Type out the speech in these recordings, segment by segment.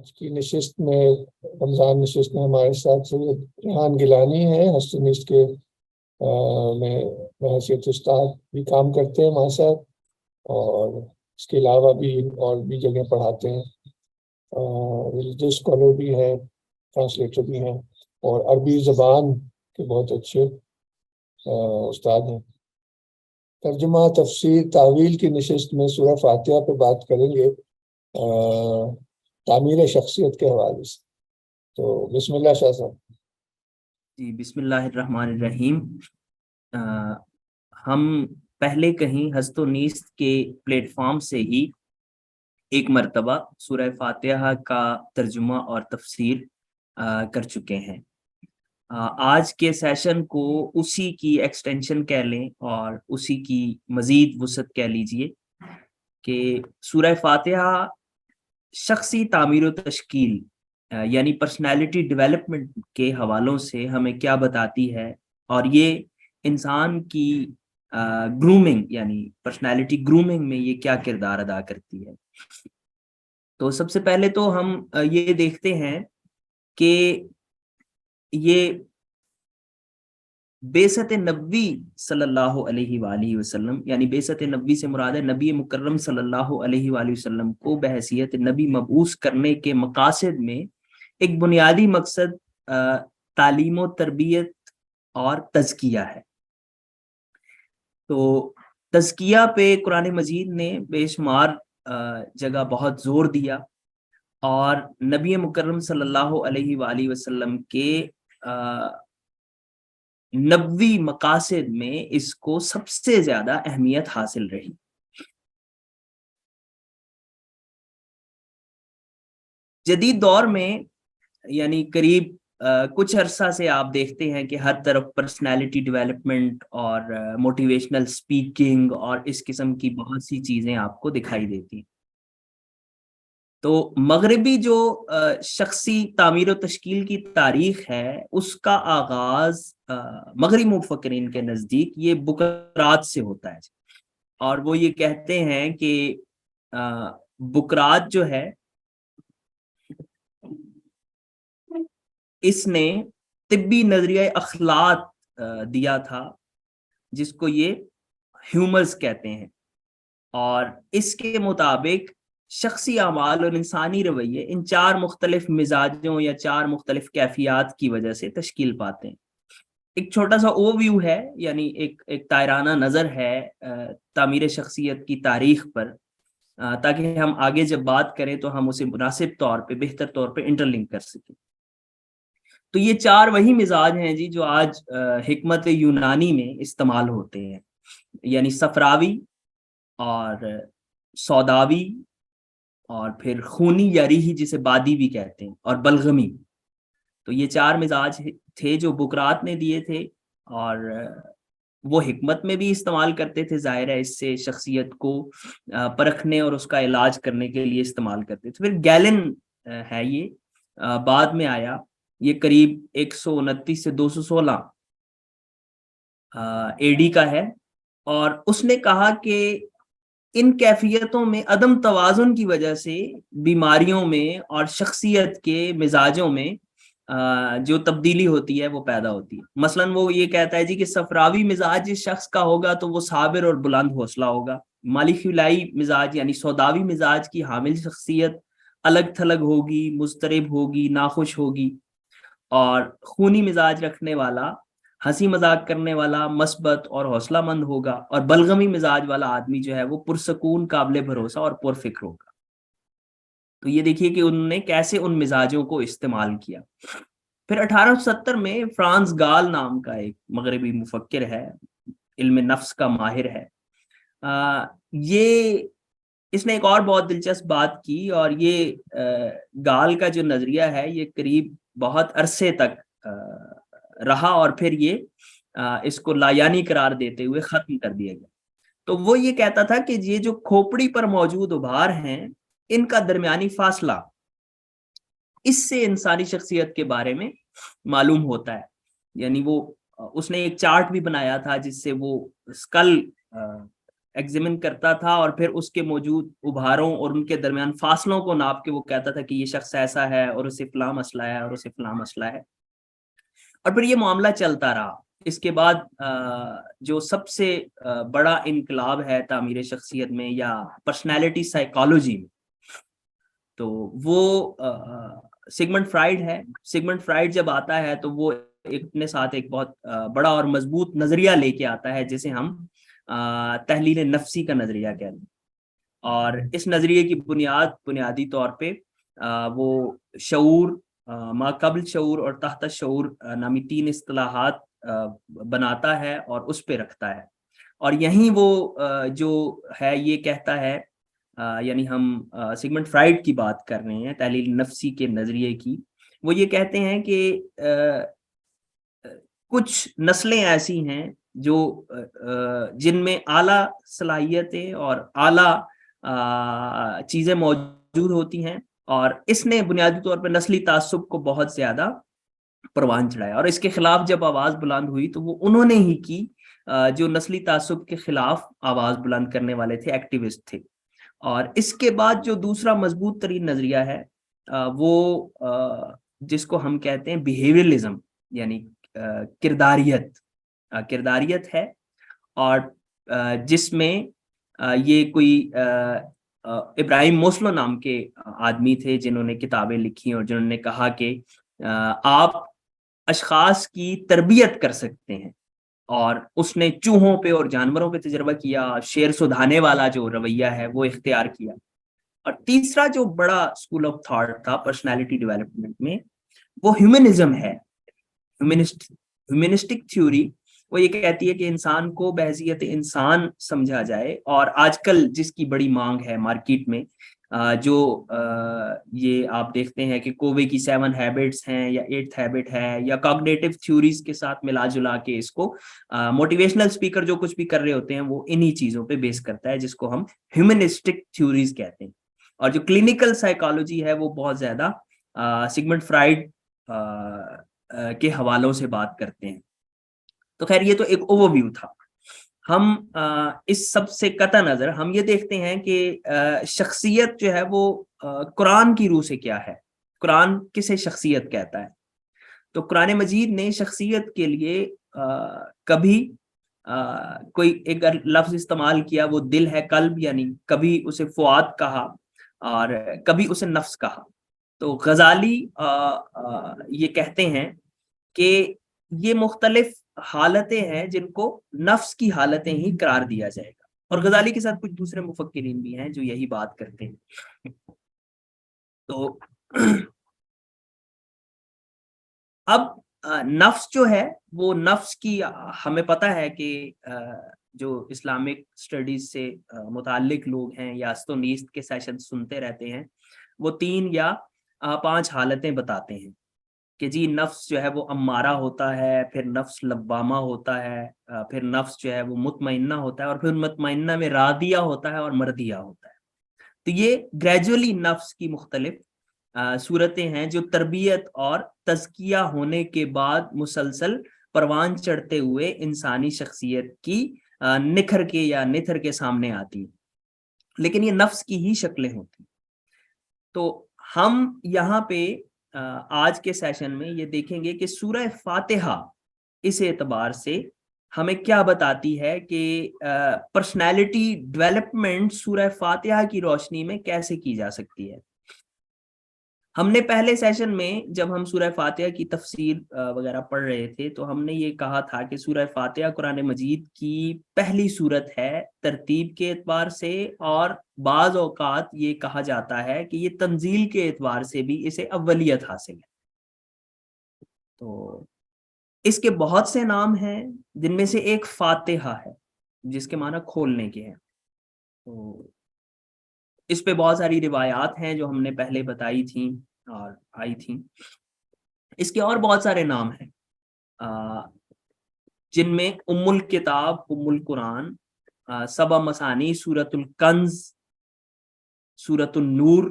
آج کی نشست میں رمضان نشست میں ہمارے ساتھ سید ریحان گیلانی ہیں، ہسٹونسٹ کے میں بحیثیت استاد بھی کام کرتے ہیں ہمارے ساتھ، اور اس کے علاوہ بھی اور بھی جگہ پڑھاتے ہیں، ریلیجیس اسکالر بھی ہیں، ٹرانسلیٹر بھی ہیں، اور عربی زبان کے بہت اچھے استاد ہیں۔ ترجمہ، تفسیر، تعویل کی نشست میں سورہ فاتحہ پہ بات کریں گے تعمیر شخصیت کے حوالے سے۔ تو بسم اللہ شاہ صاحب۔ جی، بسم اللہ الرحمن الرحیم۔ ہم پہلے کہیں ہست و نیست کے پلیٹ فارم سے ہی ایک مرتبہ سورہ فاتحہ کا ترجمہ اور تفسیر کر چکے ہیں۔ آج کے سیشن کو اسی کی ایکسٹینشن کہہ لیں اور اسی کی مزید وسعت کہہ لیجئے کہ سورہ فاتحہ شخصی تعمیر و تشکیل یعنی پرسنالٹی ڈیولپمنٹ کے حوالوں سے ہمیں کیا بتاتی ہے، اور یہ انسان کی گرومنگ یعنی پرسنالٹی گرومنگ میں یہ کیا کردار ادا کرتی ہے۔ تو سب سے پہلے تو ہم یہ دیکھتے ہیں کہ یہ بعثت نبی صلی اللہ علیہ وآلہ وسلم یعنی بعثت نبی سے مراد ہے نبی مکرم صلی اللہ علیہ وآلہ وسلم کو بحیثیت نبی مبعوث کرنے کے مقاصد میں ایک بنیادی مقصد تعلیم و تربیت اور تزکیہ ہے۔ تو تزکیہ پہ قرآن مجید نے بے شمار جگہ بہت زور دیا، اور نبی مکرم صلی اللہ علیہ وآلہ وسلم کے نبوی مقاصد میں اس کو سب سے زیادہ اہمیت حاصل رہی۔ جدید دور میں یعنی قریب کچھ عرصہ سے آپ دیکھتے ہیں کہ ہر طرف پرسنالٹی ڈیولپمنٹ اور موٹیویشنل سپیکنگ اور اس قسم کی بہت سی چیزیں آپ کو دکھائی دیتی ہیں۔ تو مغربی جو شخصی تعمیر و تشکیل کی تاریخ ہے اس کا آغاز مغربی مفکرین کے نزدیک یہ بکرات سے ہوتا ہے، اور وہ یہ کہتے ہیں کہ بکرات جو ہے اس نے طبی نظریہ اخلاق دیا تھا جس کو یہ ہیومرز کہتے ہیں، اور اس کے مطابق شخصی اعمال اور انسانی رویے ان چار مختلف مزاجوں یا چار مختلف کیفیات کی وجہ سے تشکیل پاتے ہیں۔ ایک چھوٹا سا اوور ویو ہے، یعنی ایک تائرانہ نظر ہے تعمیر شخصیت کی تاریخ پر، تاکہ ہم آگے جب بات کریں تو ہم اسے مناسب طور پہ بہتر طور پہ انٹرلنک کر سکیں۔ تو یہ چار وہی مزاج ہیں جی جو آج حکمت یونانی میں استعمال ہوتے ہیں، یعنی صفراوی اور سوداوی اور پھر خونی یا ریحی جسے بادی بھی کہتے ہیں، اور بلغمی۔ تو یہ چار مزاج تھے جو بکرات نے دیے تھے، اور وہ حکمت میں بھی استعمال کرتے تھے، ظاہر ہے اس سے شخصیت کو پرکھنے اور اس کا علاج کرنے کے لیے استعمال کرتے تھے۔ پھر گیلن ہے، یہ بعد میں آیا، یہ قریب 129 سے 216 اے ڈی کا ہے، اور اس نے کہا کہ ان کیفیتوں میں عدم توازن کی وجہ سے بیماریوں میں اور شخصیت کے مزاجوں میں جو تبدیلی ہوتی ہے وہ پیدا ہوتی ہے۔ مثلا وہ یہ کہتا ہے جی کہ صفراوی مزاج جس شخص کا ہوگا تو وہ صابر اور بلند حوصلہ ہوگا، مالیکولائی مزاج یعنی سوداوی مزاج کی حامل شخصیت الگ تھلگ ہوگی، مضطرب ہوگی، ناخوش ہوگی، اور خونی مزاج رکھنے والا ہنسی مذاق کرنے والا مثبت اور حوصلہ مند ہوگا، اور بلغمی مزاج والا آدمی جو ہے وہ پرسکون، قابل بھروسہ اور پرفکر ہوگا۔ تو یہ دیکھیے کہ انہوں نے کیسے ان مزاجوں کو استعمال کیا۔ پھر 1870 میں فرانس گال نام کا ایک مغربی مفکر ہے، علم نفس کا ماہر ہے، اس نے ایک اور بہت دلچسپ بات کی، اور یہ گال کا جو نظریہ ہے یہ قریب بہت عرصے تک رہا، اور پھر یہ اس کو لایانی قرار دیتے ہوئے ختم کر دیا گیا۔ تو وہ یہ کہتا تھا کہ یہ جو کھوپڑی پر موجود ابھار ہیں ان کا درمیانی فاصلہ، اس سے انسانی شخصیت کے بارے میں معلوم ہوتا ہے۔ یعنی وہ اس نے ایک چارٹ بھی بنایا تھا جس سے وہ اسکل ایگزامن کرتا تھا اور پھر اس کے موجود ابھاروں اور ان کے درمیان فاصلوں کو ناپ کے وہ کہتا تھا کہ یہ شخص ایسا ہے اور اسے فلاں مسئلہ ہے اور اسے فلاں مسئلہ ہے. اور پھر یہ معاملہ چلتا رہا. اس کے بعد جو سب سے بڑا انقلاب ہے تعمیر شخصیت میں یا پرسنالٹی سائیکالوجی میں، تو وہ سگمنڈ فرائیڈ ہے. سگمنڈ فرائیڈ جب آتا ہے تو وہ اپنے ساتھ ایک بہت بڑا اور مضبوط نظریہ لے کے آتا ہے جسے ہم تحلیل نفسی کا نظریہ کہتے ہیں. اور اس نظریے کی بنیادی طور پہ وہ شعور، ما قبل شعور اور تحت شعور نامی 3 اصطلاحات بناتا ہے اور اس پہ رکھتا ہے. اور یہیں وہ جو ہے یہ کہتا ہے، یعنی ہم سگمنڈ فرائیڈ کی بات کر رہے ہیں، تحلیل نفسی کے نظریے کی. وہ یہ کہتے ہیں کہ کچھ نسلیں ایسی ہیں جو جن میں اعلیٰ صلاحیتیں اور اعلیٰ چیزیں موجود ہوتی ہیں، اور اس نے بنیادی طور پر نسلی تعصب کو بہت زیادہ پروان چڑھایا. اور اس کے خلاف جب آواز بلند ہوئی تو وہ انہوں نے ہی کی جو نسلی تعصب کے خلاف آواز بلند کرنے والے تھے، ایکٹیوسٹ تھے. اور اس کے بعد جو دوسرا مضبوط ترین نظریہ ہے وہ جس کو ہم کہتے ہیں بیہیویئرلزم، یعنی کرداریت ہے. اور جس میں یہ کوئی ابراہیم موسلو نام کے آدمی تھے جنہوں نے کتابیں لکھی اور جنہوں نے کہا کہ آپ اشخاص کی تربیت کر سکتے ہیں. اور اس نے چوہوں پہ اور جانوروں پہ تجربہ کیا، شیر سدھانے والا جو رویہ ہے وہ اختیار کیا. اور تیسرا جو بڑا اسکول آف تھاٹ تھا پرسنالٹی ڈیولپمنٹ میں وہ ہیومنزم ہے، ہیومنسٹک تھیوری. وہ یہ کہتی ہے کہ انسان کو بحیثیت انسان سمجھا جائے. اور آج کل جس کی بڑی مانگ ہے مارکیٹ میں، جو یہ آپ دیکھتے ہیں کہ کووے کی 7 ہیبٹس ہیں یا 8th ہیبٹ ہے، یا کوگنیٹو تھیوریز کے ساتھ ملا جلا کے اس کو موٹیویشنل اسپیکر جو کچھ بھی کر رہے ہوتے ہیں وہ انہی چیزوں پہ بیس کرتا ہے، جس کو ہم ہیومنسٹک تھیوریز کہتے ہیں. اور جو کلینکل سائیکالوجی ہے وہ بہت زیادہ سگمنڈ فرائیڈ کے حوالوں سے بات کرتے ہیں. تو خیر یہ تو ایک اوور ویو تھا. ہم اس سب سے قطع نظر ہم یہ دیکھتے ہیں کہ شخصیت جو ہے وہ قرآن کی روح سے کیا ہے، قرآن کسے شخصیت کہتا ہے. تو قرآن مجید نے شخصیت کے لیے کبھی کوئی ایک لفظ استعمال کیا، وہ دل ہے، قلب، یعنی کبھی اسے فؤاد کہا اور کبھی اسے نفس کہا. تو غزالی یہ کہتے ہیں کہ یہ مختلف حالتیں ہیں جن کو نفس کی حالتیں ہی قرار دیا جائے گا. اور غزالی کے ساتھ کچھ دوسرے مفکرین بھی ہیں جو یہی بات کرتے ہیں. تو اب نفس جو ہے وہ نفس کی ہمیں پتہ ہے کہ جو اسلامک سٹڈیز سے متعلق لوگ ہیں یا است و نیست کے سیشن سنتے رہتے ہیں، وہ 3 یا 5 حالتیں بتاتے ہیں کہ جی نفس جو ہے وہ امارہ ہوتا ہے، پھر نفس لوامہ ہوتا ہے، پھر نفس جو ہے وہ مطمئنہ ہوتا ہے، اور پھر مطمئنہ میں راضیہ ہوتا ہے اور مرضیہ ہوتا ہے. تو یہ گریجولی نفس کی مختلف صورتیں ہیں جو تربیت اور تزکیہ ہونے کے بعد مسلسل پروان چڑھتے ہوئے انسانی شخصیت کی نکھر کے یا نتھر کے سامنے آتی ہیں. لیکن یہ نفس کی ہی شکلیں ہوتی ہیں. تو ہم یہاں پہ آج کے سیشن میں یہ دیکھیں گے کہ سورہ فاتحہ اس اعتبار سے ہمیں کیا بتاتی ہے کہ پرسنالٹی ڈیولپمنٹ سورہ فاتحہ کی روشنی میں کیسے کی جا سکتی ہے. ہم نے پہلے سیشن میں جب ہم سورہ فاتحہ کی تفسیر وغیرہ پڑھ رہے تھے تو ہم نے یہ کہا تھا کہ سورہ فاتحہ قرآن مجید کی پہلی سورت ہے ترتیب کے اعتبار سے، اور بعض اوقات یہ کہا جاتا ہے کہ یہ تنزیل کے اعتبار سے بھی اسے اولیت حاصل ہے. تو اس کے بہت سے نام ہیں جن میں سے ایک فاتحہ ہے جس کے معنی کھولنے کے ہیں. تو اس پہ بہت ساری روایات ہیں جو ہم نے پہلے بتائی تھیں اور آئی تھیں. اس کے اور بہت سارے نام ہیں جن میں ام الکتاب، ام القرآن، سبع مثانی، سورۃ الکنز، سورۃ النور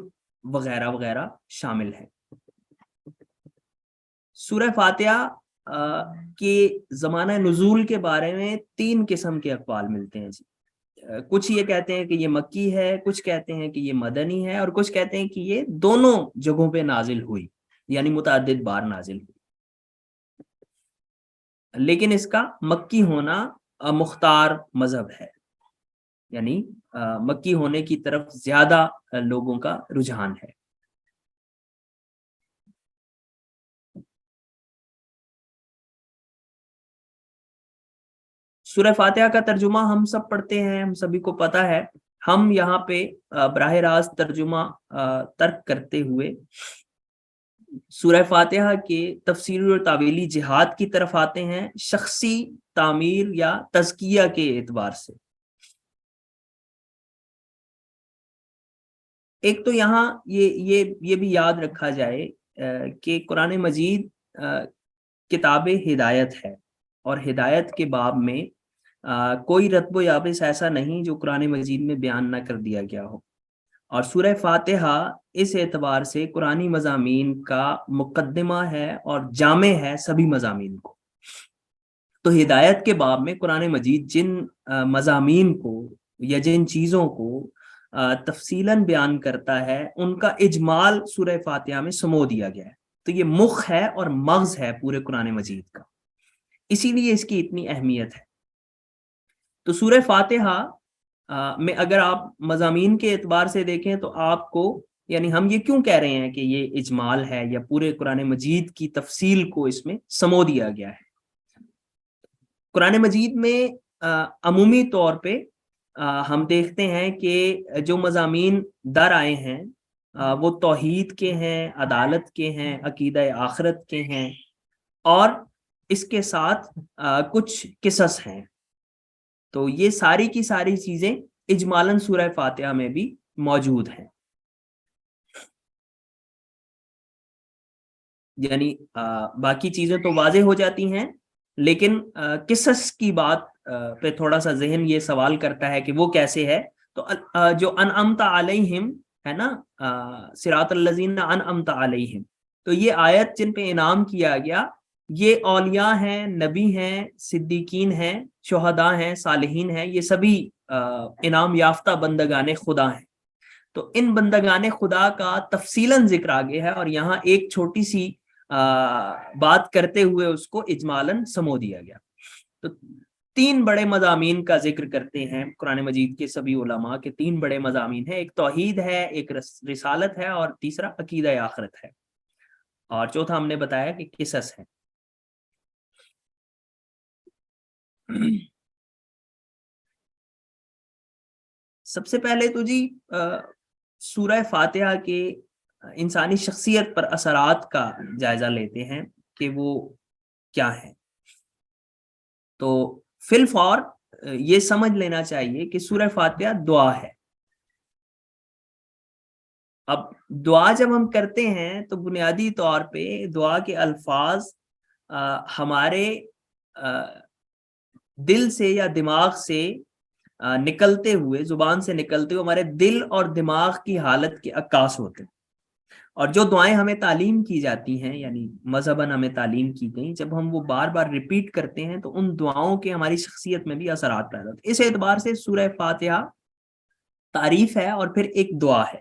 وغیرہ وغیرہ شامل ہیں. سورہ فاتحہ کے زمانہ نزول کے بارے میں 3 قسم کے اقوال ملتے ہیں جی. کچھ یہ کہتے ہیں کہ یہ مکی ہے، کچھ کہتے ہیں کہ یہ مدنی ہے، اور کچھ کہتے ہیں کہ یہ دونوں جگہوں پہ نازل ہوئی، یعنی متعدد بار نازل ہوئی، لیکن اس کا مکی ہونا مختار مذہب ہے، یعنی مکی ہونے کی طرف زیادہ لوگوں کا رجحان ہے۔ سورہ فاتحہ کا ترجمہ ہم سب پڑھتے ہیں، ہم سبھی کو پتہ ہے۔ ہم یہاں پہ براہ راست ترجمہ ترک کرتے ہوئے سورہ فاتحہ کے تفسیری اور تعویلی جہاد کی طرف آتے ہیں، شخصی تعمیر یا تزکیہ کے اعتبار سے۔ ایک تو یہاں یہ بھی یاد رکھا جائے کہ قرآن مجید کتاب ہدایت ہے، اور ہدایت کے باب میں کوئی رتب و یابس ایسا نہیں جو قرآن مجید میں بیان نہ کر دیا گیا ہو، اور سورہ فاتحہ اس اعتبار سے قرآنی مضامین کا مقدمہ ہے اور جامع ہے سبھی مضامین کو۔ تو ہدایت کے باب میں قرآن مجید جن مضامین کو یا جن چیزوں کو تفصیلاً بیان کرتا ہے، ان کا اجمال سورہ فاتحہ میں سمو دیا گیا ہے۔ تو یہ مخ ہے اور مغز ہے پورے قرآن مجید کا، اسی لیے اس کی اتنی اہمیت ہے۔ تو سورہ فاتحہ میں اگر آپ مضامین کے اعتبار سے دیکھیں تو آپ کو، یعنی ہم یہ کیوں کہہ رہے ہیں کہ یہ اجمال ہے یا پورے قرآن مجید کی تفصیل کو اس میں سمو دیا گیا ہے؟ قرآن مجید میں عمومی طور پہ ہم دیکھتے ہیں کہ جو مضامین در آئے ہیں وہ توحید کے ہیں، عدالت کے ہیں، عقیدہ آخرت کے ہیں، اور اس کے ساتھ کچھ قصص ہیں۔ تو یہ ساری کی ساری چیزیں اجمالاً سورہ فاتحہ میں بھی موجود ہیں، یعنی باقی چیزیں تو واضح ہو جاتی ہیں، لیکن قصص کی بات پہ تھوڑا سا ذہن یہ سوال کرتا ہے کہ وہ کیسے ہے۔ تو جو انعمت علیہم ہے نا، صراط الذین انعمت علیہم، تو یہ آیت جن پہ انعام کیا گیا یہ اولیاء ہیں، نبی ہیں، صدیقین ہیں، شہداء ہیں، صالحین ہیں، یہ سبھی انعام یافتہ بندگان خدا ہیں۔ تو ان بندگان خدا کا تفصیلاً ذکر آگے ہے، اور یہاں ایک چھوٹی سی بات کرتے ہوئے اس کو اجمالاً سمو دیا گیا۔ تو تین بڑے مضامین کا ذکر کرتے ہیں قرآن مجید کے سبھی علماء کے، تین بڑے مضامین ہیں، ایک توحید ہے، ایک رسالت ہے، اور تیسرا عقیدہ آخرت ہے، اور چوتھا ہم نے بتایا کہ قصص ہے۔ سب سے پہلے تو جی سورہ فاتحہ کے انسانی شخصیت پر اثرات کا جائزہ لیتے ہیں کہ وہ کیا ہے۔ تو فی الفور یہ سمجھ لینا چاہیے کہ سورہ فاتحہ دعا ہے۔ اب دعا جب ہم کرتے ہیں تو بنیادی طور پہ دعا کے الفاظ ہمارے دل سے یا دماغ سے نکلتے ہوئے، زبان سے نکلتے ہوئے ہمارے دل اور دماغ کی حالت کے عکاس ہوتے ہیں، اور جو دعائیں ہمیں تعلیم کی جاتی ہیں، یعنی مذہباً ہمیں تعلیم کی گئی، جب ہم وہ بار بار ریپیٹ کرتے ہیں تو ان دعاؤں کے ہماری شخصیت میں بھی اثرات پیدا ہوتے ہیں۔ اس اعتبار سے سورہ فاتحہ تعریف ہے اور پھر ایک دعا ہے۔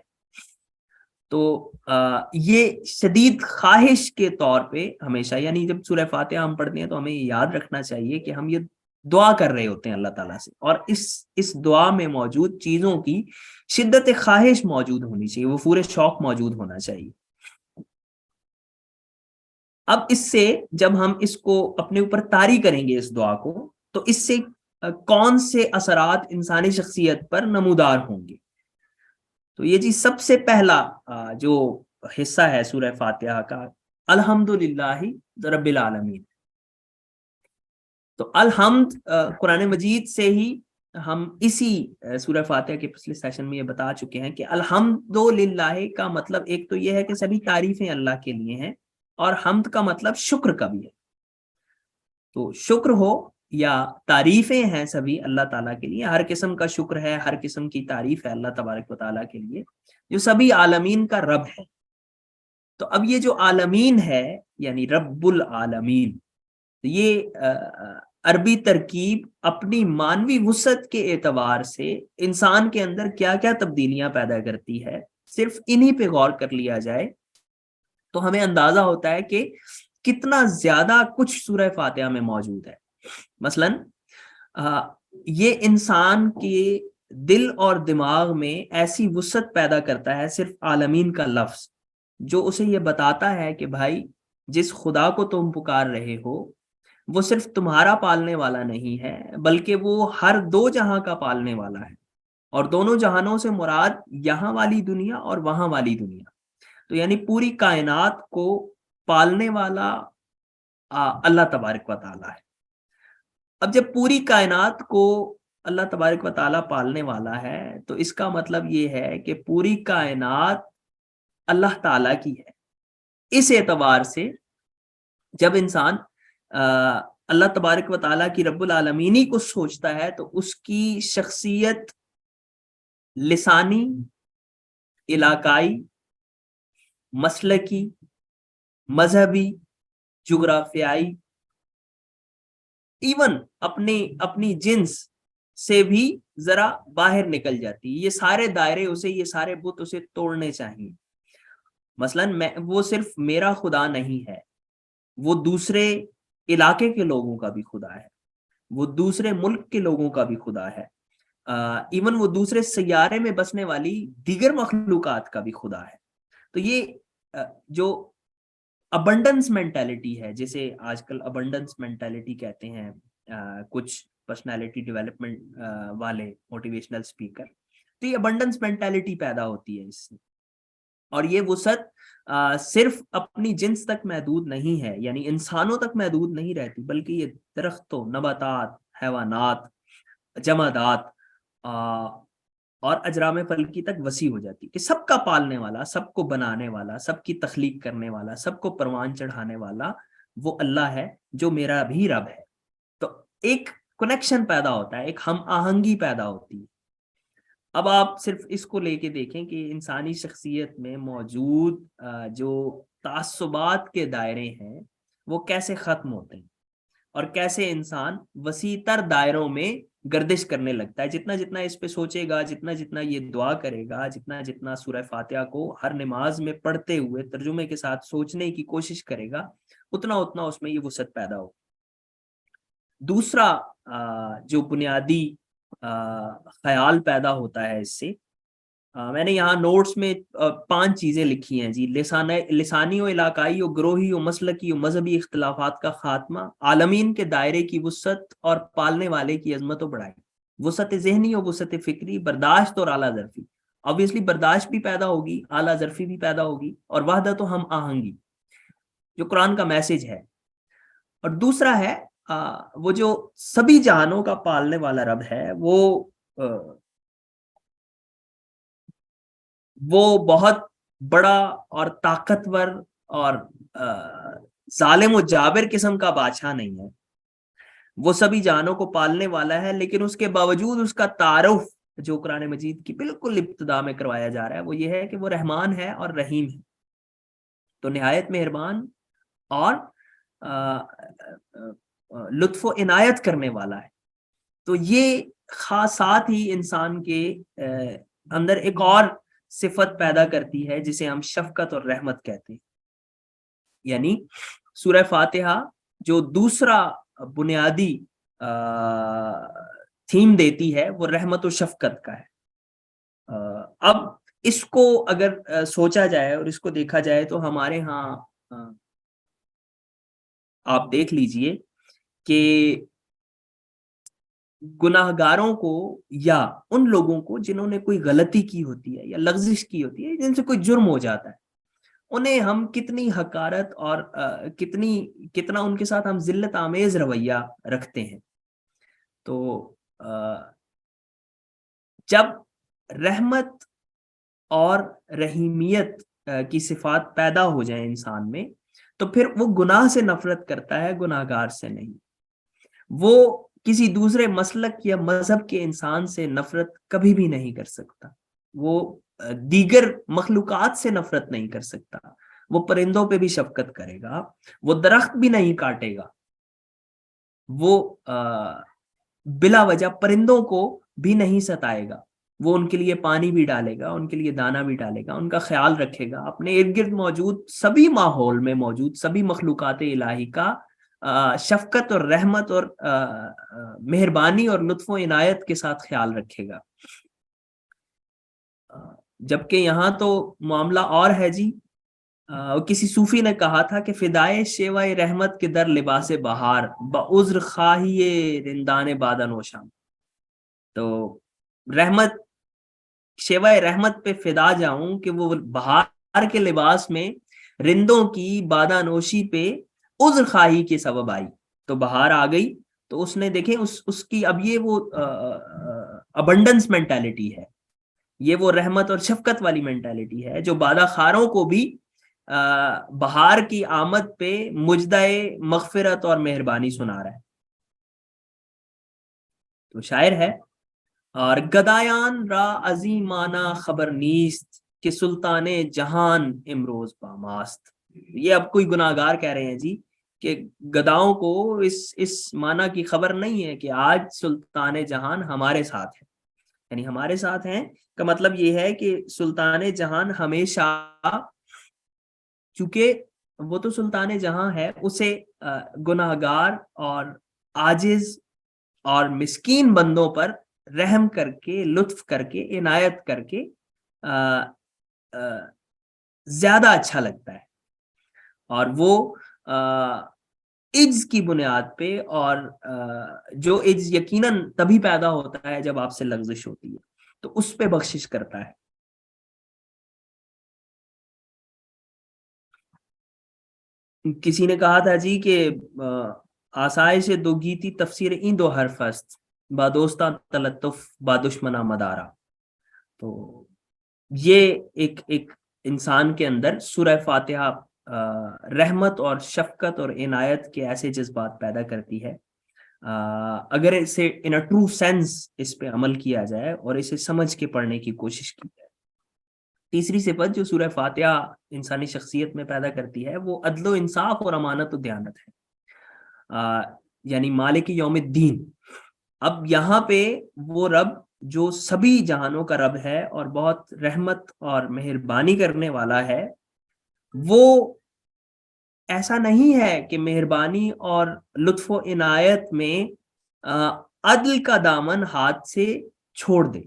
تو یہ شدید خواہش کے طور پہ ہمیشہ، یعنی جب سورہ فاتحہ ہم پڑھتے ہیں تو ہمیں یہ یاد رکھنا چاہیے کہ ہم یہ دعا کر رہے ہوتے ہیں اللہ تعالیٰ سے، اور اس دعا میں موجود چیزوں کی شدت خواہش موجود ہونی چاہیے، وہ پورے شوق موجود ہونا چاہیے۔ اب اس سے جب ہم اس کو اپنے اوپر طاری کریں گے اس دعا کو، تو اس سے کون سے اثرات انسانی شخصیت پر نمودار ہوں گے؟ تو یہ جی سب سے پہلا جو حصہ ہے سورہ فاتحہ کا، الحمدللہ رب العالمین۔ تو الحمد قرآن مجید سے ہی ہم اسی سورہ فاتحہ کے پچھلے سیشن میں یہ بتا چکے ہیں کہ الحمدللہ کا مطلب ایک تو یہ ہے کہ سبھی تعریفیں اللہ کے لیے ہیں، اور حمد کا مطلب شکر کا بھی ہے۔ تو شکر ہو یا تعریفیں ہیں سبھی اللہ تعالیٰ کے لیے، ہر قسم کا شکر ہے، ہر قسم کی تعریف ہے اللہ تبارک و تعالیٰ کے لیے جو سبھی عالمین کا رب ہے۔ تو اب یہ جو عالمین ہے یعنی رب العالمین، یہ عربی ترکیب اپنی مانوی وسعت کے اعتبار سے انسان کے اندر کیا کیا تبدیلیاں پیدا کرتی ہے، صرف انہی پہ غور کر لیا جائے تو ہمیں اندازہ ہوتا ہے کہ کتنا زیادہ کچھ سورہ فاتحہ میں موجود ہے۔ مثلاً یہ انسان کے دل اور دماغ میں ایسی وسعت پیدا کرتا ہے صرف عالمین کا لفظ، جو اسے یہ بتاتا ہے کہ بھائی جس خدا کو تم پکار رہے ہو وہ صرف تمہارا پالنے والا نہیں ہے، بلکہ وہ ہر دو جہاں کا پالنے والا ہے، اور دونوں جہانوں سے مراد یہاں والی دنیا اور وہاں والی دنیا، تو یعنی پوری کائنات کو پالنے والا اللہ تبارک و تعالیٰ ہے۔ اب جب پوری کائنات کو اللہ تبارک و تعالیٰ پالنے والا ہے تو اس کا مطلب یہ ہے کہ پوری کائنات اللہ تعالیٰ کی ہے۔ اس اعتبار سے جب انسان اللہ تبارک و تعالیٰ کی رب العالمینی کو سوچتا ہے تو اس کی شخصیت لسانی، علاقائی، مسلکی، مذہبی، جغرافیائی، ایون اپنی جنس سے بھی ذرا باہر نکل جاتی ہے۔ یہ سارے دائرے اسے، یہ سارے بت اسے توڑنے چاہیے۔ مثلاً وہ صرف میرا خدا نہیں ہے، وہ دوسرے علاقے کے لوگوں کا بھی خدا ہے، وہ دوسرے ملک کے لوگوں کا بھی خدا ہے، ایون وہ دوسرے سیارے میں بسنے والی دیگر مخلوقات کا بھی خدا ہے۔ تو یہ جو ابنڈنس مینٹیلٹی ہے، جسے آج کل ابنڈنس مینٹیلٹی کہتے ہیں کچھ پرسنالٹی ڈیولپمنٹ والے موٹیویشنل اسپیکر، تو یہ ابنڈنس مینٹیلٹی پیدا ہوتی ہے اس سے، اور یہ وسعت صرف اپنی جنس تک محدود نہیں ہے، یعنی انسانوں تک محدود نہیں رہتی، بلکہ یہ درختوں، نباتات، حیوانات، جمادات اور اجرام فلکی تک وسیع ہو جاتی کہ سب کا پالنے والا، سب کو بنانے والا، سب کی تخلیق کرنے والا، سب کو پروان چڑھانے والا وہ اللہ ہے جو میرا بھی رب ہے۔ تو ایک کنیکشن پیدا ہوتا ہے، ایک ہم آہنگی پیدا ہوتی ہے۔ اب آپ صرف اس کو لے کے دیکھیں کہ انسانی شخصیت میں موجود جو تعصبات کے دائرے ہیں وہ کیسے ختم ہوتے ہیں، اور کیسے انسان وسیع تر دائروں میں گردش کرنے لگتا ہے۔ جتنا جتنا اس پہ سوچے گا، جتنا جتنا یہ دعا کرے گا، جتنا جتنا سورہ فاتحہ کو ہر نماز میں پڑھتے ہوئے ترجمے کے ساتھ سوچنے کی کوشش کرے گا، اتنا اتنا اس میں یہ وسعت پیدا ہو۔ دوسرا جو بنیادی خیال پیدا ہوتا ہے اس سے، میں نے یہاں نوٹس میں 5 چیزیں لکھی ہیں جی۔ لسانی و علاقائی و گروہی و مسلکی و مذہبی اختلافات کا خاتمہ، عالمین کے دائرے کی وسعت اور پالنے والے کی عظمت و بڑائی، وسعت ذہنی و وسعت فکری، برداشت اور اعلیٰ ظرفی، obviously برداشت بھی پیدا ہوگی، اعلیٰ ظرفی بھی پیدا ہوگی، اور وحدت و ہم آہنگی جو قرآن کا میسج ہے۔ اور دوسرا ہے وہ جو سبھی جہانوں کا پالنے والا رب ہے، وہ بہت بڑا اور طاقتور اور ظالم و جابر قسم کا بادشاہ نہیں ہے، وہ سبھی جہانوں کو پالنے والا ہے، لیکن اس کے باوجود اس کا تعارف جو قرآن مجید کی بالکل ابتدا میں کروایا جا رہا ہے وہ یہ ہے کہ وہ رحمان ہے اور رحیم ہے، تو نہایت مہربان اور لطف و عنایت کرنے والا ہے۔ تو یہ خاصات ہی انسان کے اندر ایک اور صفت پیدا کرتی ہے جسے ہم شفقت اور رحمت کہتے ہیں۔ یعنی سورہ فاتحہ جو دوسرا بنیادی تھیم دیتی ہے وہ رحمت و شفقت کا ہے۔ اب اس کو اگر سوچا جائے اور اس کو دیکھا جائے تو ہمارے ہاں آپ دیکھ لیجئے کہ گناہ گاروں کو یا ان لوگوں کو جنہوں نے کوئی غلطی کی ہوتی ہے یا لغزش کی ہوتی ہے، جن سے کوئی جرم ہو جاتا ہے، انہیں ہم کتنی حقارت اور کتنا ان کے ساتھ ہم ذلت آمیز رویہ رکھتے ہیں۔ تو جب رحمت اور رحیمیت کی صفات پیدا ہو جائیں انسان میں تو پھر وہ گناہ سے نفرت کرتا ہے، گناہ گار سے نہیں۔ وہ کسی دوسرے مسلک یا مذہب کے انسان سے نفرت کبھی بھی نہیں کر سکتا، وہ دیگر مخلوقات سے نفرت نہیں کر سکتا، وہ پرندوں پہ بھی شفقت کرے گا، وہ درخت بھی نہیں کاٹے گا، وہ بلا وجہ پرندوں کو بھی نہیں ستائے گا، وہ ان کے لیے پانی بھی ڈالے گا، ان کے لیے دانا بھی ڈالے گا، ان کا خیال رکھے گا، اپنے ارد گرد موجود سبھی ماحول میں موجود سبھی مخلوقات الہی کا شفقت اور رحمت اور مہربانی اور لطف و عنایت کے ساتھ خیال رکھے گا۔ جبکہ یہاں تو معاملہ اور ہے جی۔ کسی صوفی نے کہا تھا کہ فدائے شیوائے رحمت کے در لباس بہار، بعذر خواہیے رندان بادن و شام۔ تو رحمت، شیوائے رحمت پہ فدا جاؤں کہ وہ بہار کے لباس میں رندوں کی بادانوشی پہ عذر خواہی کے سبب آئی۔ تو بہار آ گئی تو اس نے دیکھیں اس کی اب یہ وہ ابنڈنس مینٹالٹی ہے، یہ وہ رحمت اور شفقت والی مینٹالٹی ہے جو بادہ خاروں کو بھی بہار کی آمد پہ مجدہ مغفرت اور مہربانی سنا رہا ہے۔ تو شاعر ہے، اور گدایان را عظیمانہ خبر نیست کہ سلطان جہان امروز پاماست۔ یہ اب کوئی گناہگار کہہ رہے ہیں جی کہ گداؤں کو اس معنی کی خبر نہیں ہے کہ آج سلطان جہان ہمارے ساتھ ہے، یعنی ہمارے ساتھ ہیں کا مطلب یہ ہے کہ سلطان جہان ہمیشہ، چونکہ وہ تو سلطان جہاں ہے، اسے گناہگار اور عاجز اور مسکین بندوں پر رحم کر کے، لطف کر کے، عنایت کر کے زیادہ اچھا لگتا ہے، اور وہ عجز کی بنیاد پہ، اور جو عجز یقیناً تبھی پیدا ہوتا ہے جب آپ سے لغزش ہوتی ہے، تو اس پہ بخشش کرتا ہے۔ کسی نے کہا تھا جی کہ آسائش دو گیتی تفسیر این دو حرف است، با دوستاں تلطف با دشمناں مدارا۔ تو یہ ایک انسان کے اندر سورہ فاتحہ رحمت اور شفقت اور عنایت کے ایسے جذبات پیدا کرتی ہے، اگر اسے ان اے ٹرو سینس اس پہ عمل کیا جائے اور اسے سمجھ کے پڑھنے کی کوشش کی جائے۔ تیسری صفت جو سورہ فاتحہ انسانی شخصیت میں پیدا کرتی ہے وہ عدل و انصاف اور امانت و دیانت ہے، یعنی مالک یوم الدین۔ اب یہاں پہ وہ رب جو سبھی جہانوں کا رب ہے اور بہت رحمت اور مہربانی کرنے والا ہے، وہ ایسا نہیں ہے کہ مہربانی اور لطف و عنایت میں عدل کا دامن ہاتھ سے چھوڑ دے،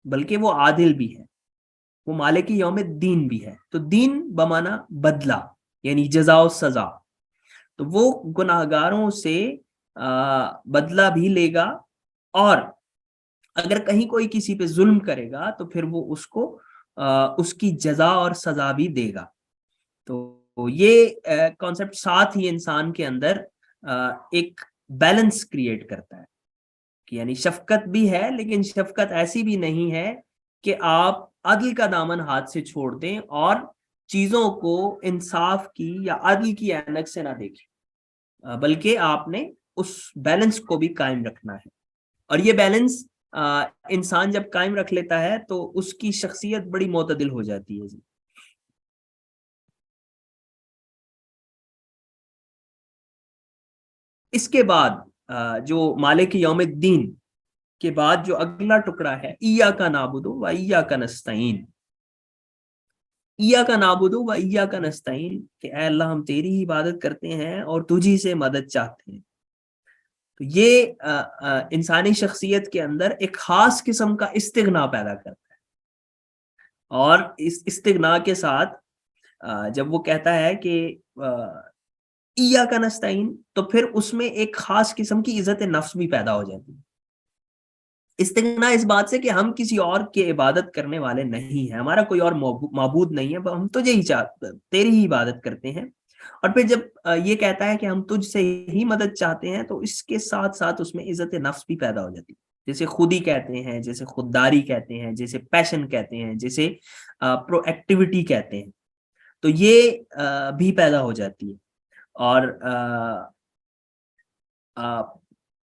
بلکہ وہ عادل بھی ہے، وہ مالک یوم الدین بھی ہے۔ تو دین بمانا بدلہ، یعنی جزا و سزا، تو وہ گناہگاروں سے بدلہ بھی لے گا، اور اگر کہیں کوئی کسی پہ ظلم کرے گا تو پھر وہ اس کو اس کی جزا اور سزا بھی دے گا۔ تو یہ کانسیپٹ ساتھ ہی انسان کے اندر ایک بیلنس کریٹ کرتا ہے کہ یعنی شفقت بھی ہے، لیکن شفقت ایسی بھی نہیں ہے کہ آپ عدل کا دامن ہاتھ سے چھوڑ دیں اور چیزوں کو انصاف کی یا عدل کی عینک سے نہ دیکھیں، بلکہ آپ نے اس بیلنس کو بھی قائم رکھنا ہے۔ اور یہ بیلنس انسان جب قائم رکھ لیتا ہے تو اس کی شخصیت بڑی معتدل ہو جاتی ہے جی۔ اس کے بعد جو مالک یوم الدین کے بعد جو اگلا ٹکڑا ہے، ایاک نعبد و ایاک نستعین۔ ایاک نعبد و ایاک نستعین کہ اے اللہ ہم تیری ہی عبادت کرتے ہیں اور تجھی سے مدد چاہتے ہیں۔ تو یہ انسانی شخصیت کے اندر ایک خاص قسم کا استغنا پیدا کرتا ہے، اور اس استغنا کے ساتھ جب وہ کہتا ہے کہ ایاک نستعین، تو پھر اس میں ایک خاص قسم کی عزت نفس بھی پیدا ہو جاتی ہے۔ استغنا اس بات سے کہ ہم کسی اور کی عبادت کرنے والے نہیں ہیں، ہمارا کوئی اور معبود نہیں ہے، ہم تجھے ہی تیری ہی عبادت کرتے ہیں۔ اور پھر جب یہ کہتا ہے کہ ہم تجھ سے ہی مدد چاہتے ہیں، تو اس کے ساتھ ساتھ اس میں عزت نفس بھی پیدا ہو جاتی ہے، جیسے خودی کہتے ہیں، جیسے خودداری کہتے ہیں، جیسے پیشن کہتے ہیں، جیسے پرو ایکٹیویٹی کہتے ہیں، تو یہ بھی پیدا ہو جاتی ہے۔ اور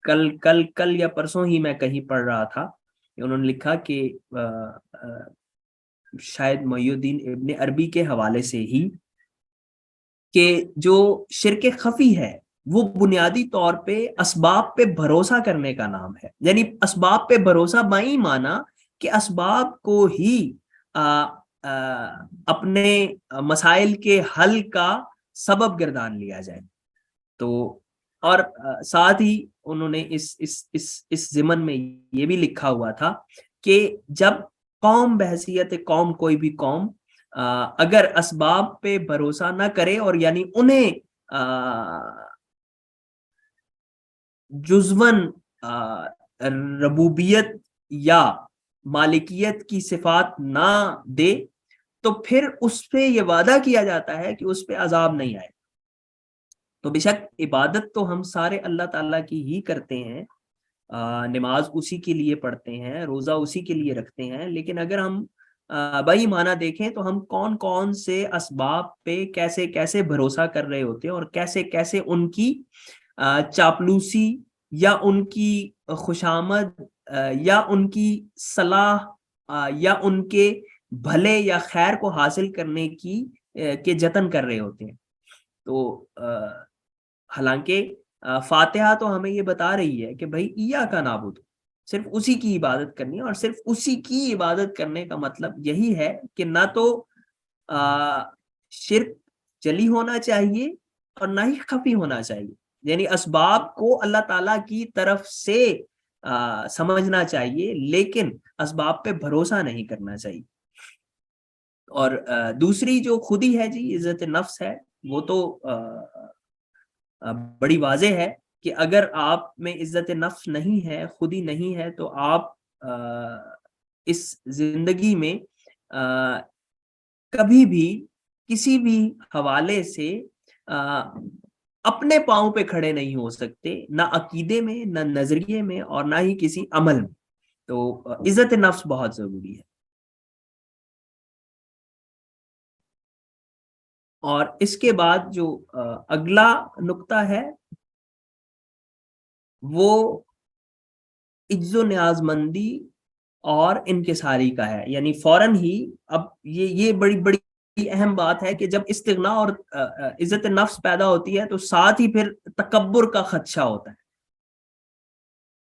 کل یا پرسوں ہی میں کہیں پڑھ رہا تھا کہ انہوں نے لکھا کہ شاید محی الدین ابن عربی کے حوالے سے ہی، کہ جو شرک خفی ہے وہ بنیادی طور پہ اسباب پہ بھروسہ کرنے کا نام ہے. یعنی اسباب پہ بھروسہ بائی مانا کہ اسباب کو ہی اپنے مسائل کے حل کا سبب گردان لیا جائے. تو اور ساتھ ہی انہوں نے اس ضمن میں یہ بھی لکھا ہوا تھا کہ جب قوم بحیثیت قوم کوئی بھی قوم اگر اسباب پہ بھروسہ نہ کرے اور یعنی انہیں جزون ربوبیت یا مالکیت کی صفات نہ دے تو پھر اس پہ یہ وعدہ کیا جاتا ہے کہ اس پہ عذاب نہیں آئے. تو بے شک عبادت تو ہم سارے اللہ تعالیٰ کی ہی کرتے ہیں, نماز اسی کے لیے پڑھتے ہیں, روزہ اسی کے لیے رکھتے ہیں, لیکن اگر ہم بھائی معنی دیکھیں تو ہم کون کون سے اسباب پہ کیسے کیسے بھروسہ کر رہے ہوتے ہیں اور کیسے کیسے ان کی چاپلوسی یا ان کی خوشامد یا ان کی صلاح یا ان کے بھلے یا خیر کو حاصل کرنے کے جتن کر رہے ہوتے ہیں. تو حالانکہ فاتحہ تو ہمیں یہ بتا رہی ہے کہ بھائی ایاک نعبد, صرف اسی کی عبادت کرنی ہے, اور صرف اسی کی عبادت کرنے کا مطلب یہی ہے کہ نہ تو شرک جلی ہونا چاہیے اور نہ ہی خفی ہونا چاہیے. یعنی اسباب کو اللہ تعالیٰ کی طرف سے سمجھنا چاہیے لیکن اسباب پہ بھروسہ نہیں کرنا چاہیے. اور دوسری جو خودی ہے جی عزت نفس ہے, وہ تو بڑی واضح ہے کہ اگر آپ میں عزت نفس نہیں ہے, خودی نہیں ہے, تو آپ اس زندگی میں کبھی بھی کسی بھی حوالے سے اپنے پاؤں پہ کھڑے نہیں ہو سکتے, نہ عقیدے میں, نہ نظریے میں, اور نہ ہی کسی عمل میں. تو عزت نفس بہت ضروری ہے. اور اس کے بعد جو اگلا نقطہ ہے وہ عجز و نیاز مندی اور انکساری کا ہے. یعنی فوراً ہی اب یہ بڑی بڑی اہم بات ہے کہ جب استغنا اور عزت نفس پیدا ہوتی ہے تو ساتھ ہی پھر تکبر کا خدشہ ہوتا ہے.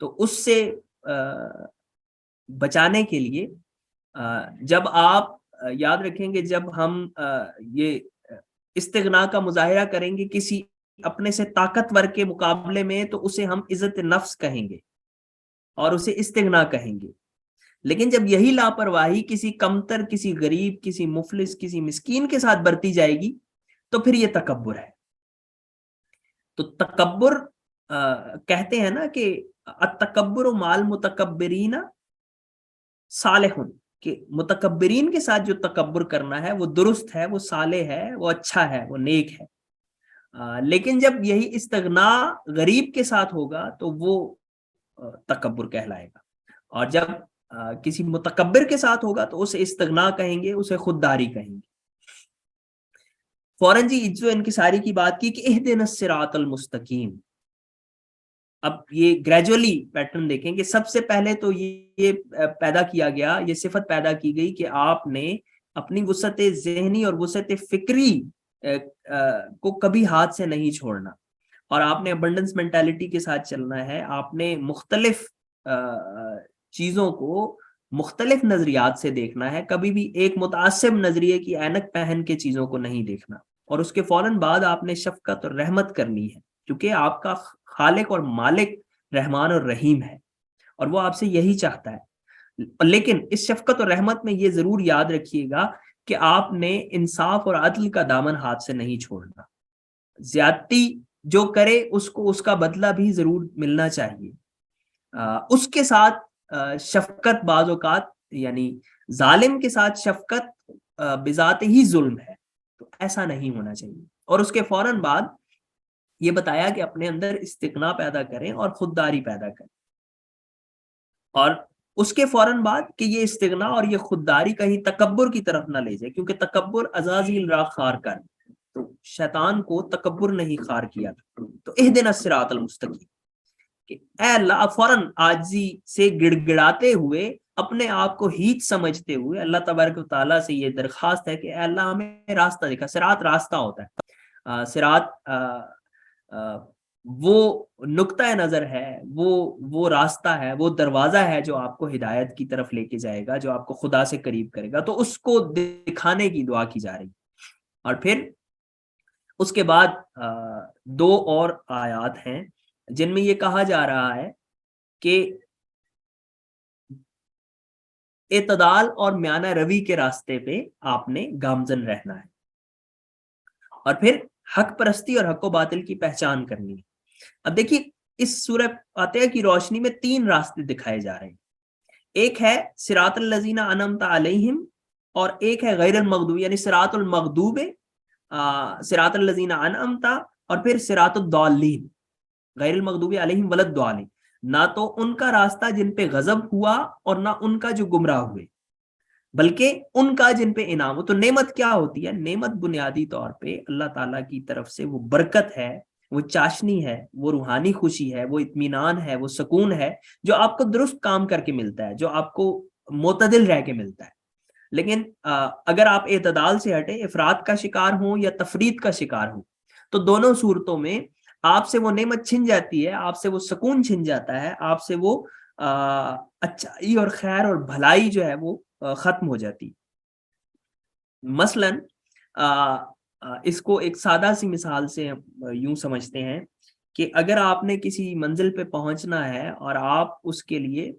تو اس سے بچانے کے لیے جب آپ یاد رکھیں گے, جب ہم یہ استغنا کا مظاہرہ کریں گے کسی اپنے سے طاقتور کے مقابلے میں, تو اسے ہم عزت نفس کہیں گے اور اسے استغنا کہیں گے. لیکن جب یہی لاپرواہی کسی کمتر, کسی غریب, کسی مفلس, کسی مسکین کے ساتھ برتی جائے گی تو پھر یہ تکبر ہے. تو تکبر کہتے ہیں نا کہ التکبر مال متکبرین صالح, کہ متکبرین کے ساتھ جو تکبر کرنا ہے وہ درست ہے, وہ صالح ہے, وہ اچھا ہے, وہ نیک ہے. لیکن جب یہی استغنا غریب کے ساتھ ہوگا تو وہ تکبر کہلائے گا, اور جب کسی متکبر کے ساتھ ہوگا تو اسے استغنا کہیں گے, اسے خودداری کہیں گے. فوراً جی عجز و انکساری کی بات کی کہ اہدنا الصراط المستقیم. اب یہ گریجولی پیٹرن دیکھیں کہ سب سے پہلے تو یہ پیدا کیا گیا, یہ صفت پیدا کی گئی کہ آپ نے اپنی وسعت ذہنی اور وسعت فکری کو کبھی ہاتھ سے نہیں چھوڑنا, اور آپ نے ابنڈنس مینٹالٹی کے ساتھ چلنا ہے. آپ نے مختلف چیزوں کو مختلف نظریات سے دیکھنا ہے, کبھی بھی ایک متعصب نظریے کی اینک پہن کے چیزوں کو نہیں دیکھنا. اور اس کے فوراً بعد آپ نے شفقت اور رحمت کرنی ہے, کیونکہ آپ کا خالق اور مالک رحمان اور رحیم ہے اور وہ آپ سے یہی چاہتا ہے. لیکن اس شفقت اور رحمت میں یہ ضرور یاد رکھیے گا کہ آپ نے انصاف اور عدل کا دامن ہاتھ سے نہیں چھوڑنا. زیادتی جو کرے اس کو اس کا بدلہ بھی ضرور ملنا چاہیے. اس کے ساتھ شفقت بعض اوقات, یعنی ظالم کے ساتھ شفقت بذات ہی ظلم ہے, تو ایسا نہیں ہونا چاہیے. اور اس کے فوراً بعد یہ بتایا کہ اپنے اندر استغنا پیدا کریں اور خودداری پیدا کریں, اور اس کے فوراً بعد کہ یہ استغنا اور یہ خودداری کہیں تکبر کی طرف نہ لے جائے, کیونکہ تکبر عزازیل را خار کر, تو شیطان کو تکبر نہیں خار کیا. تو اہدنا الصراط المستقیم کہ اے اللہ, فوراً عاجزی سے گڑ گڑاتے ہوئے, اپنے آپ کو ہیچ سمجھتے ہوئے اللہ تبارک و تعالیٰ سے یہ درخواست ہے کہ اے اللہ ہمیں راستہ دکھا. صراط راستہ ہوتا ہے, صراط وہ نقطہ نظر ہے، وہ راستہ ہے، وہ دروازہ ہے جو آپ کو ہدایت کی طرف لے کے جائے گا، جو آپ کو خدا سے قریب کرے گا، تو اس کو دکھانے کی دعا کی جا رہی ہے۔ اور پھر اس کے بعد دو اور آیات ہیں جن میں یہ کہا جا رہا ہے کہ اعتدال اور میانہ روی کے راستے پہ آپ نے گامزن رہنا ہے، اور پھر حق پرستی اور حق و باطل کی پہچان کرنی ہے۔ اب دیکھیے اس سورہ فاتحہ کی روشنی میں تین راستے دکھائے جا رہے ہیں، ایک ہے صراط الذین انعمت علیہم، اور ایک ہے غیر المغضوب، یعنی صراط المغضوب، صراط الذین انعمت، اور پھر صراط الضالین، غیر المغضوب علیہم ولا الضالین، نہ تو ان کا راستہ جن پہ غضب ہوا اور نہ ان کا جو گمراہ ہوئے، بلکہ ان کا جن پہ انعام ہو۔ تو نعمت کیا ہوتی ہے؟ نعمت بنیادی طور پہ اللہ تعالیٰ کی طرف سے وہ برکت ہے، وہ چاشنی ہے، وہ روحانی خوشی ہے، وہ اطمینان ہے، وہ سکون ہے جو آپ کو درست کام کر کے ملتا ہے، جو آپ کو معتدل رہ کے ملتا ہے۔ لیکن اگر آپ اعتدال سے ہٹے، افراط کا شکار ہوں یا تفریط کا شکار ہوں، تو دونوں صورتوں میں آپ سے وہ نعمت چھن جاتی ہے، آپ سے وہ سکون چھن جاتا ہے، آپ سے وہ اچھائی اور خیر اور بھلائی جو ہے وہ ختم ہو جاتی۔ مثلا اس کو ایک سادہ سی مثال سے یوں سمجھتے ہیں کہ اگر آپ نے کسی منزل پہ پہنچنا ہے اور آپ اس کے لیے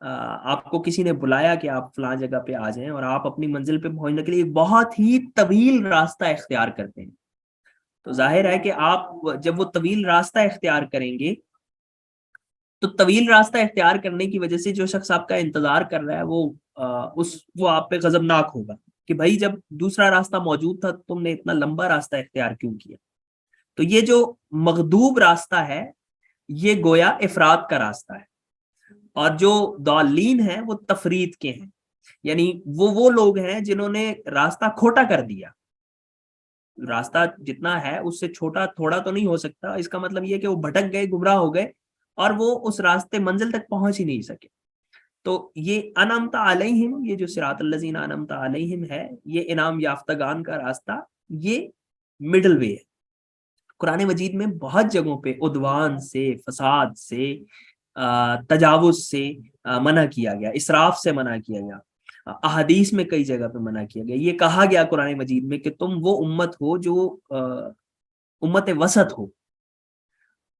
آپ کو کسی نے بلایا کہ آپ فلاں جگہ پہ آ جائیں، اور آپ اپنی منزل پہ پہنچنے کے لیے ایک بہت ہی طویل راستہ اختیار کرتے ہیں، تو ظاہر ہے کہ آپ جب وہ طویل راستہ اختیار کریں گے تو طویل راستہ اختیار کرنے کی وجہ سے جو شخص آپ کا انتظار کر رہا ہے وہ آپ پہ غضبناک ہوگا کہ بھائی جب دوسرا راستہ موجود تھا تم نے اتنا لمبا راستہ اختیار کیوں کیا۔ تو یہ جو مغضوب راستہ ہے یہ گویا افراد کا راستہ ہے، اور جو ضالین ہیں وہ تفرید کے ہیں، یعنی وہ لوگ ہیں جنہوں نے راستہ کھوٹا کر دیا۔ راستہ جتنا ہے اس سے چھوٹا تھوڑا تو نہیں ہو سکتا، اس کا مطلب یہ کہ وہ بھٹک گئے، گمراہ ہو گئے، اور وہ اس راستے منزل تک پہنچ ہی نہیں سکے۔ تو یہ انعمت علیہم، یہ جو صراط الذین انعمت علیہم ہے، یہ انعام یافتگان کا راستہ، یہ مڈل وے ہے۔ قرآن مجید میں بہت جگہوں پہ عدوان سے، فساد سے، تجاوز سے منع کیا گیا، اسراف سے منع کیا گیا، احادیث میں کئی جگہ پہ منع کیا گیا۔ یہ کہا گیا قرآن مجید میں کہ تم وہ امت ہو جو امت وسط ہو۔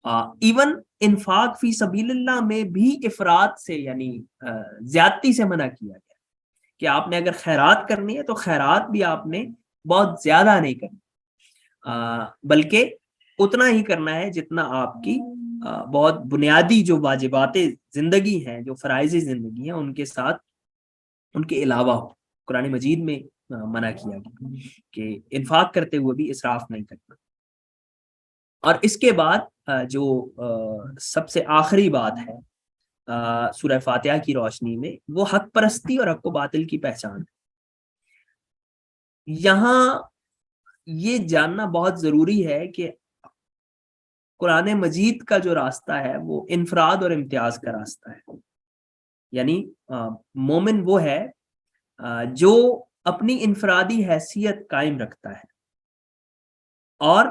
ایون انفاق فی سبیل اللہ میں بھی افراط سے، یعنی زیادتی سے منع کیا گیا کہ آپ نے اگر خیرات کرنی ہے تو خیرات بھی آپ نے بہت زیادہ نہیں کرنی، بلکہ اتنا ہی کرنا ہے جتنا آپ کی بہت بنیادی جو واجبات زندگی ہیں، جو فرائض زندگی ہیں، ان کے ساتھ ان کے علاوہ ہو۔ قرآن مجید میں منع کیا گیا کہ انفاق کرتے ہوئے بھی اسراف نہیں کرنا۔ اور اس کے بعد جو سب سے آخری بات ہے سورہ فاتحہ کی روشنی میں، وہ حق پرستی اور حق و باطل کی پہچان ہے۔ یہاں یہ جاننا بہت ضروری ہے کہ قرآن مجید کا جو راستہ ہے وہ انفراد اور امتیاز کا راستہ ہے، یعنی مومن وہ ہے جو اپنی انفرادی حیثیت قائم رکھتا ہے اور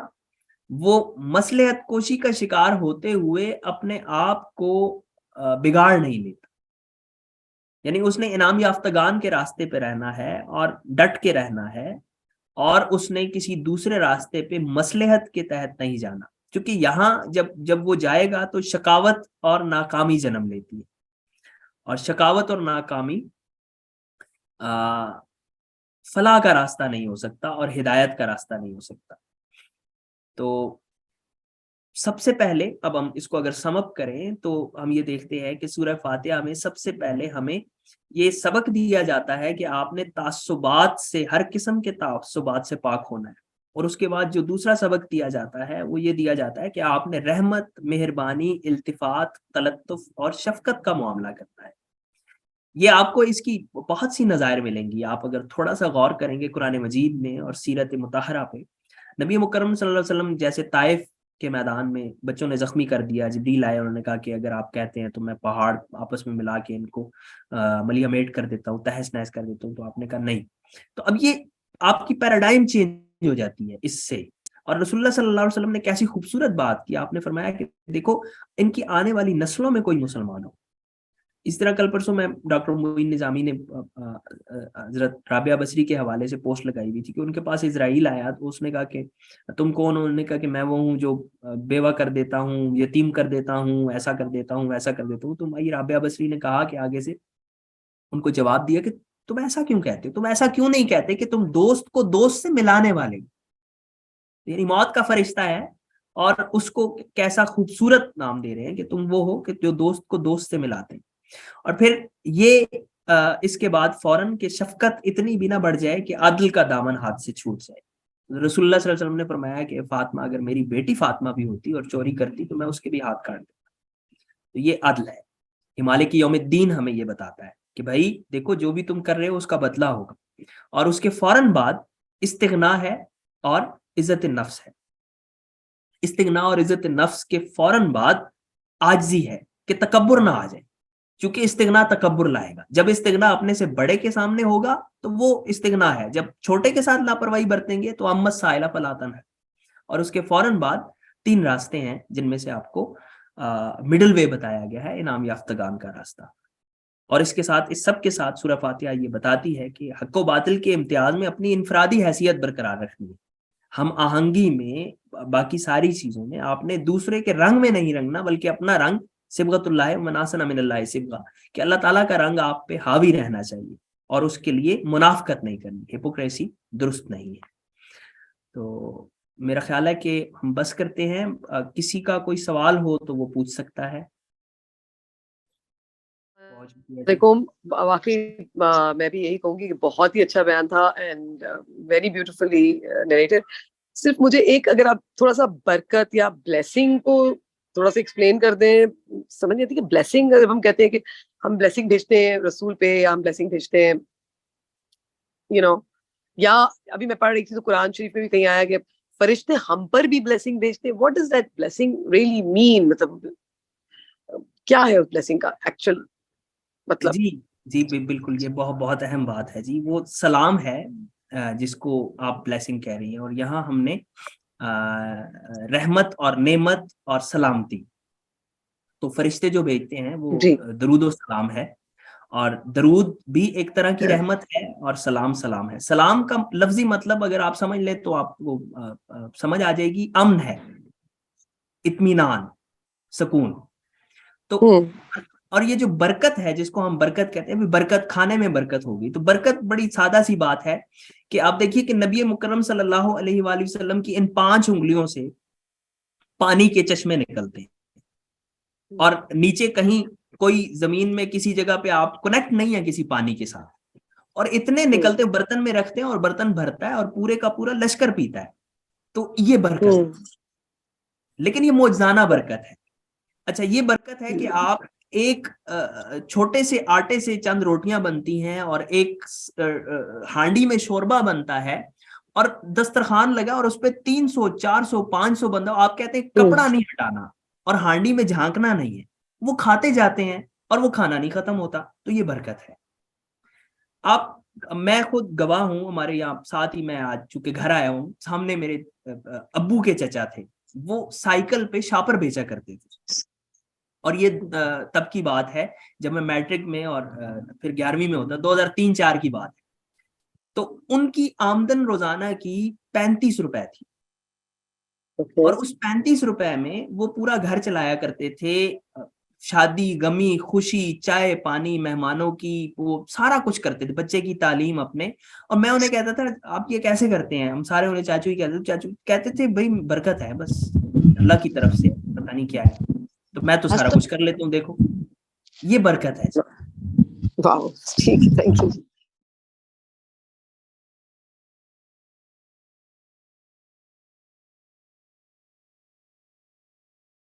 وہ مصلحت کوشی کا شکار ہوتے ہوئے اپنے آپ کو بگاڑ نہیں لیتا، یعنی اس نے انعام یافتگان کے راستے پہ رہنا ہے اور ڈٹ کے رہنا ہے، اور اس نے کسی دوسرے راستے پہ مصلحت کے تحت نہیں جانا، کیونکہ یہاں جب وہ جائے گا تو شقاوت اور ناکامی جنم لیتی ہے، اور شقاوت اور ناکامی فلاح کا راستہ نہیں ہو سکتا اور ہدایت کا راستہ نہیں ہو سکتا۔ تو سب سے پہلے اب ہم اس کو اگر سم اپ کریں تو ہم یہ دیکھتے ہیں کہ سورہ فاتحہ میں سب سے پہلے ہمیں یہ سبق دیا جاتا ہے کہ آپ نے تعصبات سے، ہر قسم کے تعصبات سے پاک ہونا ہے، اور اس کے بعد جو دوسرا سبق دیا جاتا ہے وہ یہ دیا جاتا ہے کہ آپ نے رحمت، مہربانی، التفات، تلطف اور شفقت کا معاملہ کرنا ہے۔ یہ آپ کو اس کی بہت سی نظائر ملیں گی، آپ اگر تھوڑا سا غور کریں گے قرآن مجید میں اور سیرت مطہرہ پہ۔ نبی مکرم صلی اللہ علیہ وسلم جیسے طائف کے میدان میں بچوں نے زخمی کر دیا، جبریل آئے، انہوں نے کہا کہ اگر آپ کہتے ہیں تو میں پہاڑ آپس میں ملا کے ان کو ملیہ میٹ کر دیتا ہوں، تہس نہس کر دیتا ہوں، تو آپ نے کہا نہیں۔ تو اب یہ آپ کی پیراڈائم چینج ہو جاتی ہے اس سے، اور رسول اللہ صلی اللہ علیہ وسلم نے کیسی خوبصورت بات کی, آپ نے فرمایا کہ دیکھو ان کی آنے والی نسلوں میں کوئی مسلمان ہو. اس طرح کل پرسوں میں ڈاکٹر معین نظامی نے حضرت رابعہ بصری کے حوالے سے پوسٹ لگائی ہوئی تھی کہ ان کے پاس اسرائیل آیا تو اس نے کہا کہ تم کون ہو؟ انہوں نے کہا کہ میں وہ ہوں جو بیوہ کر دیتا ہوں, یتیم کر دیتا ہوں, ایسا کر دیتا ہوں, ویسا کر دیتا ہوں. تو مائی رابعہ بصری نے کہا کہ آگے سے ان کو جواب دیا کہ تم ایسا کیوں کہتے ہو, تم ایسا کیوں نہیں کہتے کہ تم دوست کو دوست سے ملانے والے, یعنی موت کا فرشتہ ہے اور اس کو کیسا خوبصورت نام دے رہے ہیں کہ تم وہ ہو کہ جو دوست کو دوست سے ملاتے ہیں. اور پھر یہ اس کے بعد فوراً کہ شفقت اتنی بھی نہ بڑھ جائے کہ عدل کا دامن ہاتھ سے چھوٹ جائے. رسول اللہ صلی اللہ علیہ وسلم نے فرمایا کہ فاطمہ اگر میری بیٹی فاطمہ بھی ہوتی اور چوری کرتی تو میں اس کے بھی ہاتھ کاٹ دیتا. تو یہ عدل ہے. مالک یوم الدین ہمیں یہ بتاتا ہے کہ بھائی دیکھو جو بھی تم کر رہے ہو اس کا بدلہ ہوگا. اور اس کے فوراً بعد استغنا ہے اور عزت نفس ہے. استغنا اور عزت نفس کے فوراً بعد عاجزی ہے کہ تکبر نہ آ جائے, چونکہ استغنا تکبر لائے گا. جب استغنا اپنے سے بڑے کے سامنے ہوگا تو وہ استغنا ہے, جب چھوٹے کے ساتھ لاپرواہی برتیں گے تو امت سائلہ پلاتن ہے. اور اس کے فوراً بعد 3 راستے ہیں جن میں سے آپ کو مڈل وے بتایا گیا ہے, انعام یافتگان کا راستہ. اور اس کے ساتھ اس سب کے ساتھ سورہ فاتحہ یہ بتاتی ہے کہ حق و باطل کے امتیاز میں اپنی انفرادی حیثیت برقرار رکھنی ہے. ہم آہنگی میں باقی ساری چیزوں میں آپ نے دوسرے کے رنگ میں نہیں رنگنا بلکہ اپنا رنگ صبغۃ اللہ مناسن من اللہ صبغہ, کہ اللہ تعالیٰ کا رنگ آپ پہ حاوی رہنا چاہیے اور اس کے لیے منافقت نہیں کرنی, ہپوکریسی درست نہیں ہے. تو میرا خیال ہے کہ ہم بس کرتے ہیں. کسی کا کوئی سوال ہو تو وہ پوچھ سکتا ہے. دیکھو واقعی میں بھی یہی کہوں گی کہ بہت ہی اچھا بیان تھا اینڈ ویری بیوٹیفلی نریٹڈ. صرف مجھے ایک اگر آپ تھوڑا سا برکت یا بلیسنگ کو تھوڑا سا ایکسپلین کر دیں. سمجھ نہیں آتی کہ بلیسنگ جب ہم کہتے ہیں کہ ہم بلیسنگ بھیجتے ہیں رسول پہ یا ہم بلیسنگ بھیجتے ہیں یا ابھی میں پڑھ رہی تھی تو قرآن شریف میں بھی کہیں آیا کہ فرشتے ہم پر بھی بلیسنگ بھیجتے ہیں. What does that blessing really mean? مطلب کیا ہے اس بلیسنگ کا ایکچوئل مطلب؟ جی بالکل, یہ بہت اہم بات ہے جی. وہ سلام ہے جس کو آپ بلیسنگ کہہ رہی ہیں, اور یہاں ہم نے رحمت اور نعمت اور سلامتی, تو فرشتے جو بھیجتے ہیں وہ درود و سلام ہے, اور درود بھی ایک طرح کی رحمت ہے اور سلام ہے. سلام کا لفظی مطلب اگر آپ سمجھ لیں تو آپ کو سمجھ آ جائے گی, امن ہے, اطمینان, سکون. تو اور یہ جو برکت ہے جس کو ہم برکت کہتے ہیں, برکت کھانے میں برکت ہوگی. تو برکت بڑی سادہ سی بات ہے کہ آپ دیکھیے کہ نبی مکرم صلی اللہ علیہ وآلہ وسلم کی ان 5 انگلیوں سے پانی کے چشمے نکلتے ہیں, اور نیچے کہیں کوئی زمین میں کسی جگہ پہ آپ کنیکٹ نہیں ہے کسی پانی کے ساتھ, اور اتنے نکلتے برتن میں رکھتے ہیں اور برتن بھرتا ہے اور پورے کا پورا لشکر پیتا ہے. تو یہ برکت, لیکن یہ معجزانہ برکت ہے. اچھا, یہ برکت ہے کہ آپ ایک چھوٹے سے آٹے سے چند روٹیاں بنتی ہیں اور ایک ہانڈی میں شوربہ بنتا ہے اور دسترخوان لگا اور اس پہ 300 400 500 بندہ, آپ کہتے ہیں کپڑا نہیں ہٹانا اور ہانڈی میں جھانکنا نہیں ہے, وہ کھاتے جاتے ہیں اور وہ کھانا نہیں ختم ہوتا. تو یہ برکت ہے. میں خود گواہ ہوں, ہمارے یہاں ساتھ ہی میں آج چونکہ گھر آیا ہوں, سامنے میرے ابو کے چچا تھے, وہ سائیکل پہ شاپر بیچا کرتے تھے. اور یہ تب کی بات ہے جب میں میٹرک میں اور پھر 11ویں میں ہوتا, 2003-4 کی بات ہے. تو ان کی آمدن روزانہ کی 35 روپے تھی, اور اس 35 روپے میں وہ پورا گھر چلایا کرتے تھے. شادی غمی خوشی چائے پانی مہمانوں کی وہ سارا کچھ کرتے تھے, بچے کی تعلیم اپنے. اور میں انہیں کہتا تھا آپ یہ کیسے کرتے ہیں؟ ہم سارے انہیں چاچو ہی کہتے تھے. چاچو کہتے تھے بھائی برکت ہے, بس اللہ کی طرف سے, پتہ نہیں کیا ہے, تو میں تو سارا کچھ کر لیتا ہوں. دیکھو یہ برکت ہے. واو, ٹھیک ہے, تھینک یو.